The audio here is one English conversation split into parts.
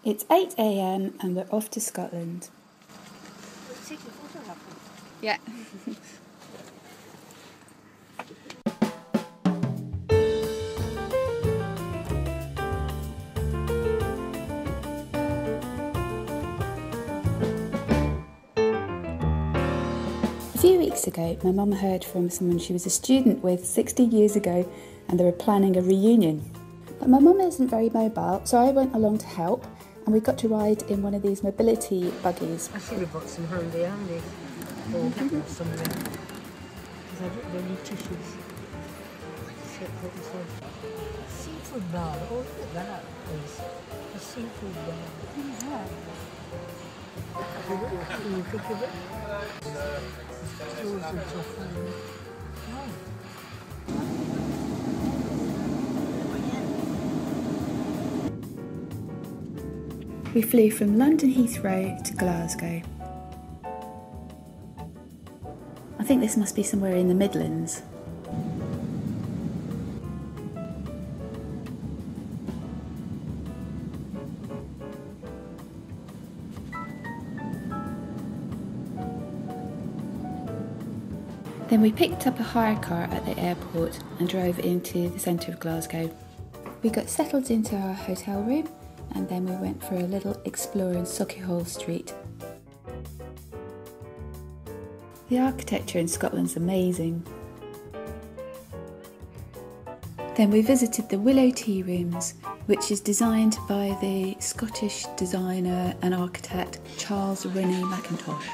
It's 8 AM and we're off to Scotland. Yeah. A few weeks ago, my mum heard from someone she was a student with 60 years ago and they were planning a reunion. But my mum isn't very mobile, so I went along to help and we got to ride in one of these mobility buggies. I should have bought some handy or get them somewhere. Because I don't really need tissues. Seafood bar, oh look at that place. A seafood bar. Yeah. Can you think of it? We flew from London Heathrow to Glasgow. I think this must be somewhere in the Midlands. Then we picked up a hire car at the airport and drove into the centre of Glasgow. We got settled into our hotel room and then we went for a little explore in Sauchiehall Street. The architecture in Scotland's amazing. Then we visited the Willow Tea Rooms, which is designed by the Scottish designer and architect Charles Rennie Mackintosh.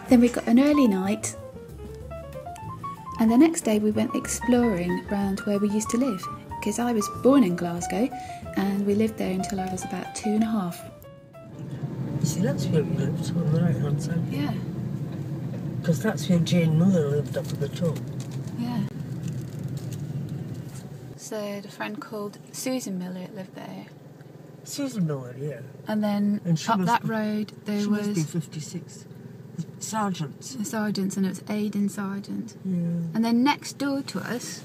Then we got an early night and the next day we went exploring around where we used to live, because I was born in Glasgow and we lived there until I was about 2.5. See, that's where we lived, on the right hand side. Yeah. Because that's where Jane Mother lived up at the top. Yeah. So I had a friend called Susan Miller lived there. Susan Miller, yeah. And then up that road there was... She must be 56. Sergeants. The sergeants, and it was Aidan Sergeant. Yeah. And then next door to us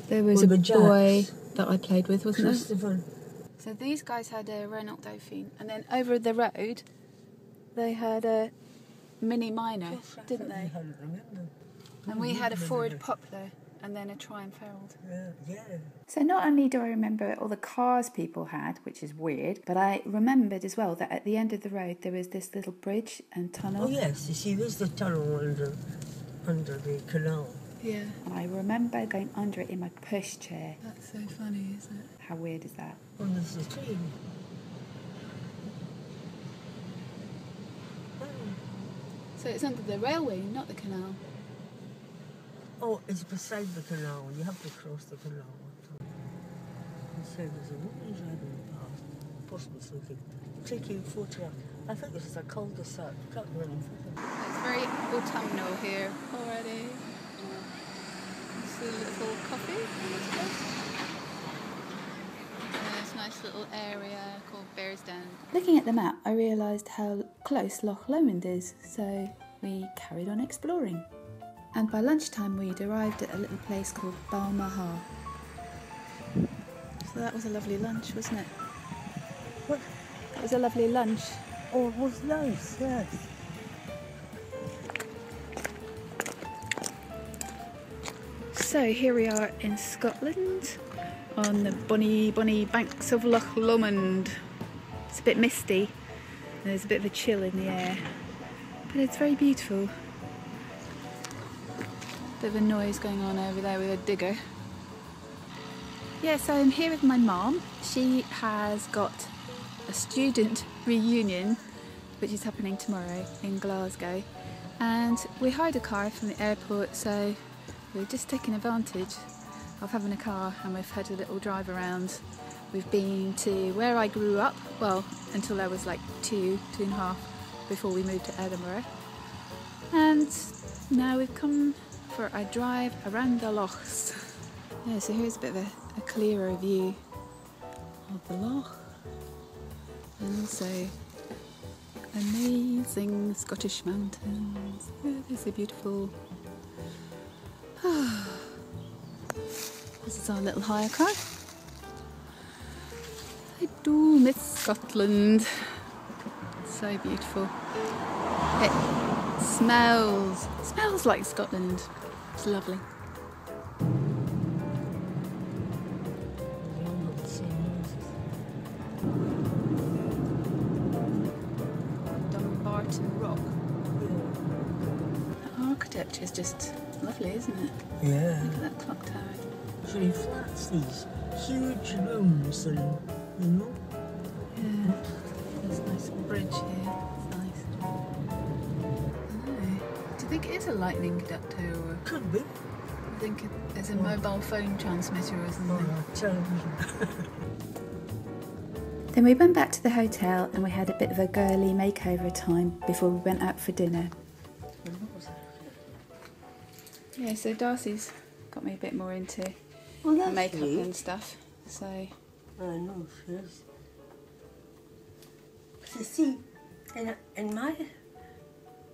there was a boy that I played with, wasn't there? So these guys had a Renault Dauphine, and then over the road they had a Mini Minor, didn't they? And we had a Ford Poplar and then a Triumph Herald. Yeah. So not only do I remember all the cars people had, which is weird, but I remembered as well that at the end of the road there was this little bridge and tunnel. Oh yes, you see there's the tunnel under the canal. Yeah. And I remember going under it in my pushchair. That's so funny, isn't it? How weird is that? Oh, there's a train. Oh. So it's under the railway, not the canal. Oh, it's beside the canal. You have to cross the canal. So there's a woman driving past. Postman's looking, taking a photograph. I think this is a cul-de-sac. Can't really think. It's very autumnal here already. See a little coffee. There's a nice little area called Bear's Den. Looking at the map, I realised how close Loch Lomond is, so we carried on exploring. And by lunchtime we'd arrived at a little place called Balmaha. So that was a lovely lunch, wasn't it? What? It was a lovely lunch. Oh, it was nice, yes. So here we are in Scotland on the bonny banks of Loch Lomond. It's a bit misty and there's a bit of a chill in the air, but it's very beautiful. Bit of a noise going on over there with a digger. Yeah, so I'm here with my mom. She has got a student reunion which is happening tomorrow in Glasgow, and we hired a car from the airport, so we're just taking advantage of having a car and we've had a little drive around. We've been to where I grew up, well, until I was like 2.5 before we moved to Edinburgh, and now we've come for a drive around the lochs. Yeah, so here's a bit of a clearer view of the loch, and also amazing Scottish mountains. Yeah, there's a beautiful This is our little hire car. I do miss Scotland. So beautiful. It smells like Scotland. It's lovely. Dumbarton Rock. The architecture is just lovely, isn't it? Yeah. Look at that clock tower. So he flats these huge rooms and, you know? Yeah. There's a nice bridge here. It's nice. I don't know. Do you think it is a lightning conductor or? Could be. I think it's a mobile phone transmitter or something. Or a television. Then we went back to the hotel and we had a bit of a girly makeover time before we went out for dinner. Yeah, so Darcy's got me a bit more into makeup and stuff. So I know, she is. You see,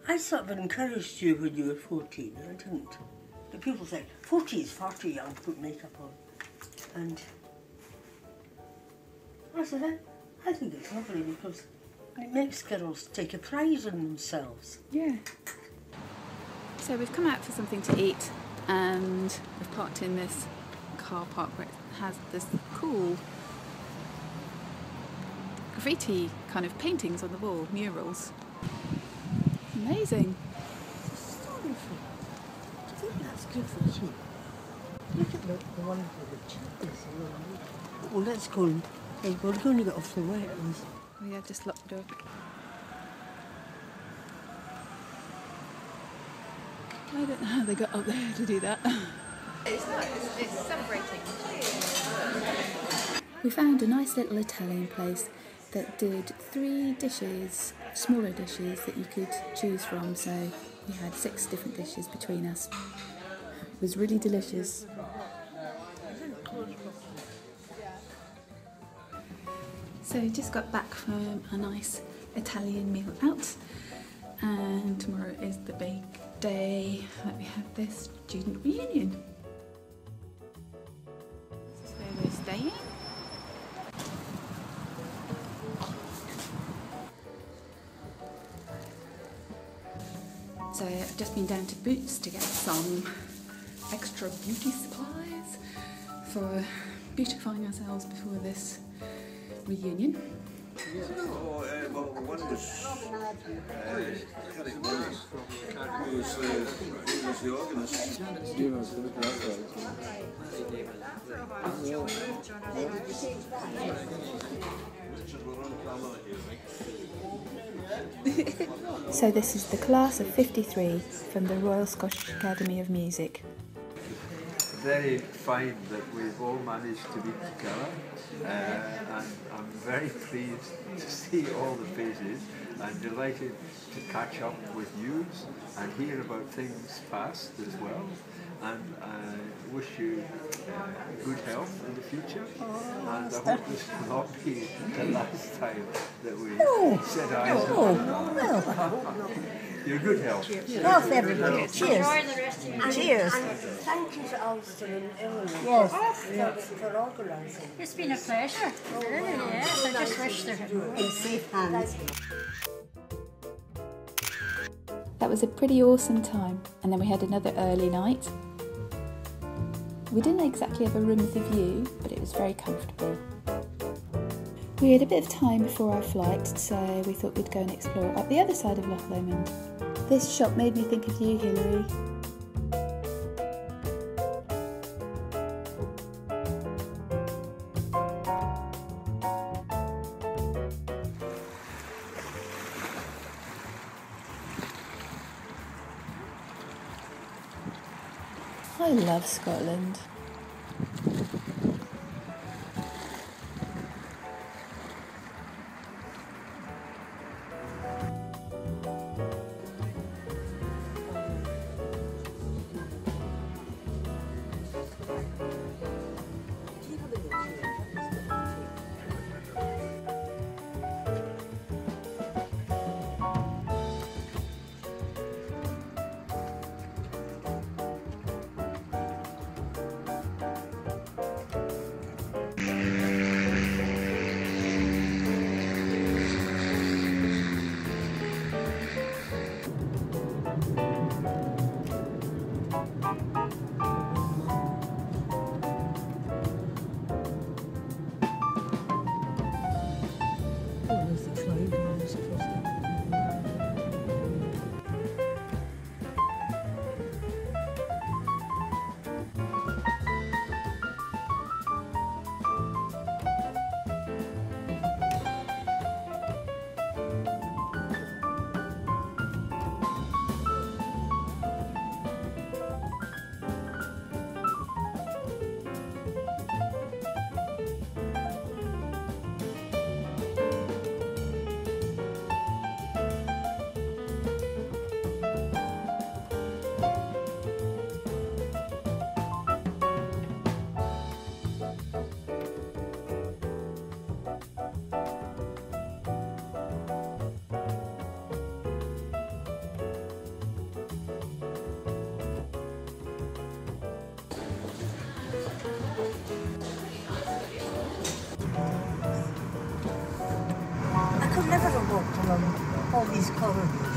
I sort of encouraged you when you were 14, I didn't. The people say, 40 is far too young to put makeup on. And I said, I think it's lovely because it makes girls take a pride in themselves. yeah. So we've come out for something to eat and we've parked in this car park where it has this cool graffiti kind of paintings on the wall, murals. Amazing. Do you think that's good for you? Look at the one with the chilies. Well, let's go and we're going to get off the way. Oh yeah, just lock the door. I don't know how they got up there to do that. It's separating. We found a nice little Italian place that did 3 dishes, smaller dishes that you could choose from, so we had 6 different dishes between us. It was really delicious. So we just got back from a nice Italian meal out, and tomorrow is the big day that we have this student reunion. This is where we're staying. So I've just been down to Boots to get some extra beauty supplies for beautifying ourselves before this reunion. So this is the class of 53 from the Royal Scottish Academy of Music. Very fine that we've all managed to be together, and I'm very pleased to see all the faces. I'm delighted to catch up with you and hear about things past as well, and I wish you good health in the future, and I hope this will not be the last time that we set eyes on. Your good health. Health, everybody. Cheers. Cheers. And thank you to Alston and Ellen. Yes. For organising. It's been a pleasure. Really, yes. I just wish they're In safe hands. That was a pretty awesome time, and then we had another early night. We didn't exactly have a room with a view, but it was very comfortable. We had a bit of time before our flight, so we thought we'd go and explore up the other side of Loch Lomond. This shop made me think of you, Hilary. I love Scotland. I could never have walked along all these corridors.